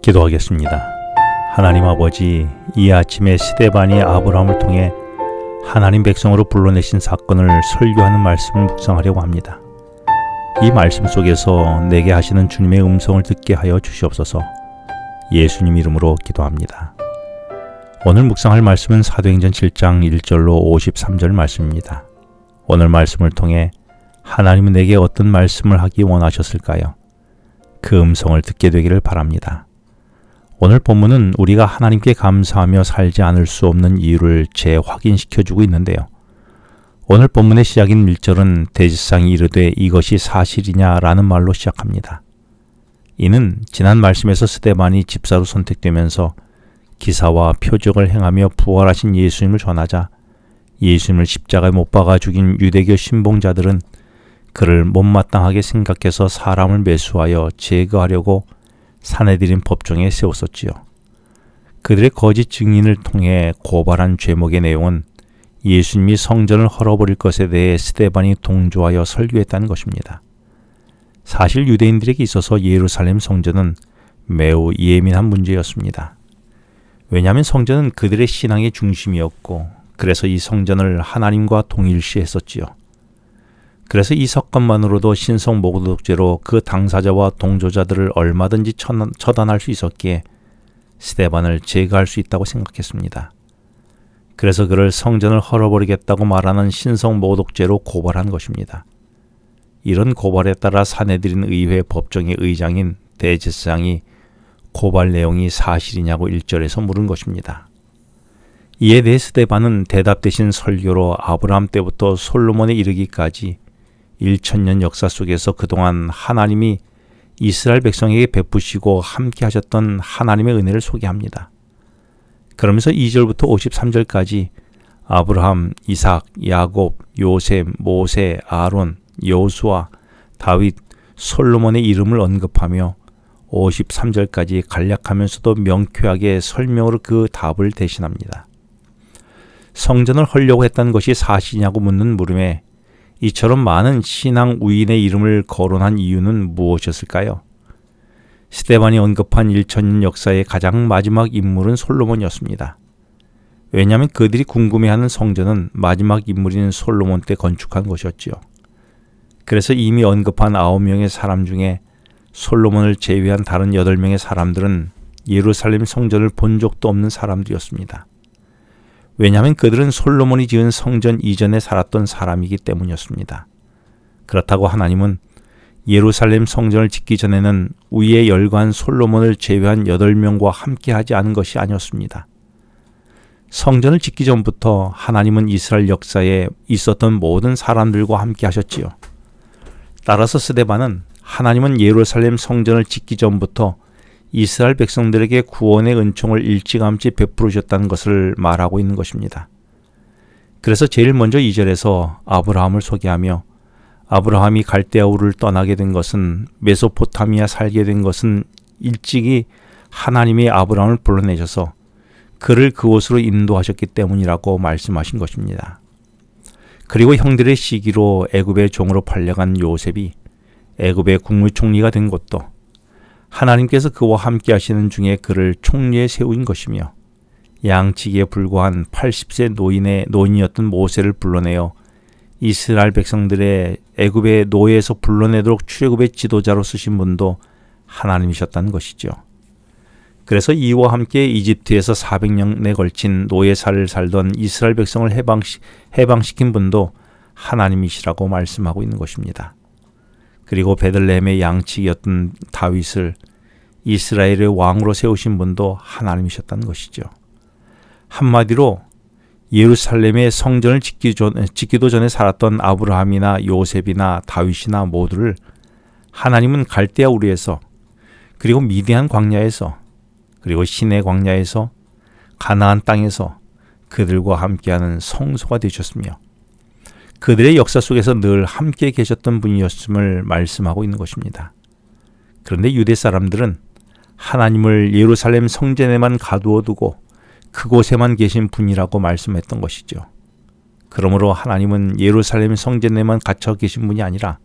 기도하겠습니다. 하나님 아버지, 이 아침에 스데반이 아브라함을 통해 하나님 백성으로 불러내신 사건을 설교하는 말씀을 묵상하려고 합니다. 이 말씀 속에서 내게 하시는 주님의 음성을 듣게 하여 주시옵소서. 예수님 이름으로 기도합니다. 오늘 묵상할 말씀은 사도행전 7장 1절로 53절 말씀입니다. 오늘 말씀을 통해 하나님은 내게 어떤 말씀을 하기 원하셨을까요? 그 음성을 듣게 되기를 바랍니다. 오늘 본문은 우리가 하나님께 감사하며 살지 않을 수 없는 이유를 재확인시켜주고 있는데요. 오늘 본문의 시작인 1절은 대지상이 이르되 이것이 사실이냐라는 말로 시작합니다. 이는 지난 말씀에서 스데반이 집사로 선택되면서 기사와 표적을 행하며 부활하신 예수님을 전하자 예수님을 십자가에 못 박아 죽인 유대교 신봉자들은 그를 못마땅하게 생각해서 사람을 매수하여 제거하려고 사내들인 법정에 세웠었지요. 그들의 거짓 증인을 통해 고발한 죄목의 내용은 예수님이 성전을 헐어버릴 것에 대해 스데반이 동조하여 설교했다는 것입니다. 사실 유대인들에게 있어서 예루살렘 성전은 매우 예민한 문제였습니다. 왜냐하면 성전은 그들의 신앙의 중심이었고 그래서 이 성전을 하나님과 동일시했었지요. 그래서 이 사건만으로도 신성 모독죄로 그 당사자와 동조자들을 얼마든지 처단할 수 있었기에 스데반을 제거할 수 있다고 생각했습니다. 그래서 그를 성전을 헐어버리겠다고 말하는 신성 모독죄로 고발한 것입니다. 이런 고발에 따라 사내들인 의회 법정의 의장인 대제사장이 고발 내용이 사실이냐고 1절에서 물은 것입니다. 이에 대해 스데반은 대답 대신 설교로 아브라함 때부터 솔로몬에 이르기까지 1000년 역사 속에서 그동안 하나님이 이스라엘 백성에게 베푸시고 함께 하셨던 하나님의 은혜를 소개합니다. 그러면서 2절부터 53절까지 아브라함, 이삭, 야곱, 요셉, 모세, 아론, 여호수아, 다윗, 솔로몬의 이름을 언급하며 53절까지 간략하면서도 명쾌하게 설명으로 그 답을 대신합니다. 성전을 헐려고 했다는 것이 사실이냐고 묻는 물음에 이처럼 많은 신앙 우인의 이름을 거론한 이유는 무엇이었을까요? 스데반이 언급한 1000년 역사의 가장 마지막 인물은 솔로몬이었습니다. 왜냐하면 그들이 궁금해하는 성전은 마지막 인물인 솔로몬 때 건축한 것이었지요. 그래서 이미 언급한 9명의 사람 중에 솔로몬을 제외한 다른 8명의 사람들은 예루살렘 성전을 본 적도 없는 사람들이었습니다. 왜냐하면 그들은 솔로몬이 지은 성전 이전에 살았던 사람이기 때문이었습니다. 그렇다고 하나님은 예루살렘 성전을 짓기 전에는 위에 열거한 솔로몬을 제외한 8명과 함께하지 않은 것이 아니었습니다. 성전을 짓기 전부터 하나님은 이스라엘 역사에 있었던 모든 사람들과 함께 하셨지요. 따라서 스데반은 하나님은 예루살렘 성전을 짓기 전부터 이스라엘 백성들에게 구원의 은총을 일찌감치 베풀으셨다는 것을 말하고 있는 것입니다. 그래서 제일 먼저 2절에서 아브라함을 소개하며 아브라함이 갈대아 우르를 떠나게 된 것은 메소포타미아 살게 된 것은 일찍이 하나님이 아브라함을 불러내셔서 그를 그곳으로 인도하셨기 때문이라고 말씀하신 것입니다. 그리고 형들의 시기로 애굽의 종으로 팔려간 요셉이 애굽의 국무총리가 된 것도 하나님께서 그와 함께 하시는 중에 그를 총리에 세우신 것이며 양치기에 불과한 80세 노인이었던 모세를 불러내어 이스라엘 백성들의 애굽의 노예에서 불러내도록 출애굽의 지도자로 쓰신 분도 하나님이셨다는 것이죠. 그래서 이와 함께 이집트에서 400년에 걸친 노예사를 살던 이스라엘 백성을 해방시킨 분도 하나님이시라고 말씀하고 있는 것입니다. 그리고 베들레헴의 양치기였던 다윗을 이스라엘의 왕으로 세우신 분도 하나님이셨다는 것이죠. 한마디로 예루살렘의 성전을 짓기도 전에 살았던 아브라함이나 요셉이나 다윗이나 모두를 하나님은 갈대아 우르에서 그리고 미디안 광야에서 그리고 시내 광야에서 가나안 땅에서 그들과 함께하는 성소가 되셨으며 그들의 역사 속에서 늘 함께 계셨던 분이었음을 말씀하고 있는 것입니다. 그런데 유대 사람들은 하나님을 예루살렘 성전에만 가두어 두고 그곳에만 계신 분이라고 말씀했던 것이죠. 그러므로 하나님은 예루살렘 성전에만 갇혀 계신 분이 아니라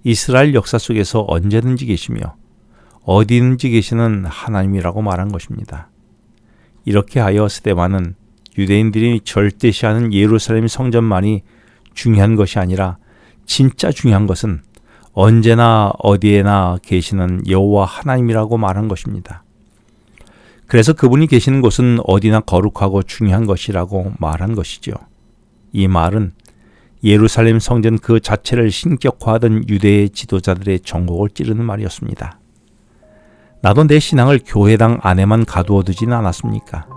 이스라엘 역사 속에서 언제든지 계시며 어디 있는지 계시는 하나님이라고 말한 것입니다. 이렇게 하여 스데반은 유대인들이 절대시하는 예루살렘 성전만이 중요한 것이 아니라 진짜 중요한 것은 언제나 어디에나 계시는 여호와 하나님이라고 말한 것입니다. 그래서 그분이 계시는 곳은 어디나 거룩하고 중요한 것이라고 말한 것이죠. 이 말은 예루살렘 성전 그 자체를 신격화하던 유대의 지도자들의 전곡을 찌르는 말이었습니다. 나도 내 신앙을 교회당 안에만 가두어 두지는 않았습니까?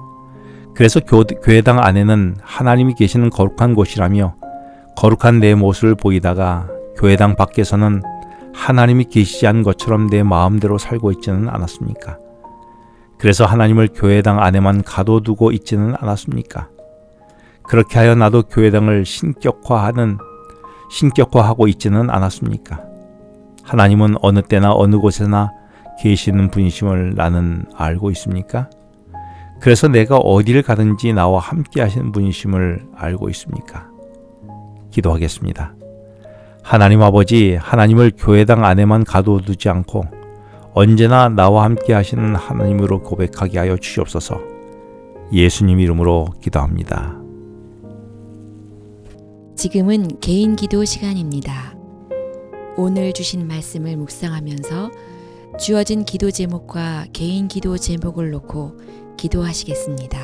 그래서 교회당 안에는 하나님이 계시는 거룩한 곳이라며 거룩한 내 모습을 보이다가 교회당 밖에서는 하나님이 계시지 않은 것처럼 내 마음대로 살고 있지는 않았습니까? 그래서 하나님을 교회당 안에만 가둬두고 있지는 않았습니까? 그렇게 하여 나도 교회당을 신격화하고 있지는 않았습니까? 하나님은 어느 때나 어느 곳에나 계시는 분이심을 나는 알고 있습니까? 그래서 내가 어디를 가든지 나와 함께 하시는 분이심을 알고 있습니까? 기도하겠습니다. 하나님 아버지, 하나님을 교회당 안에만 가둬두지 않고 언제나 나와 함께 하시는 하나님으로 고백하게 하여 주시옵소서. 예수님 이름으로 기도합니다. 지금은 개인 기도 시간입니다. 오늘 주신 말씀을 묵상하면서 주어진 기도 제목과 개인 기도 제목을 놓고 기도하시겠습니다.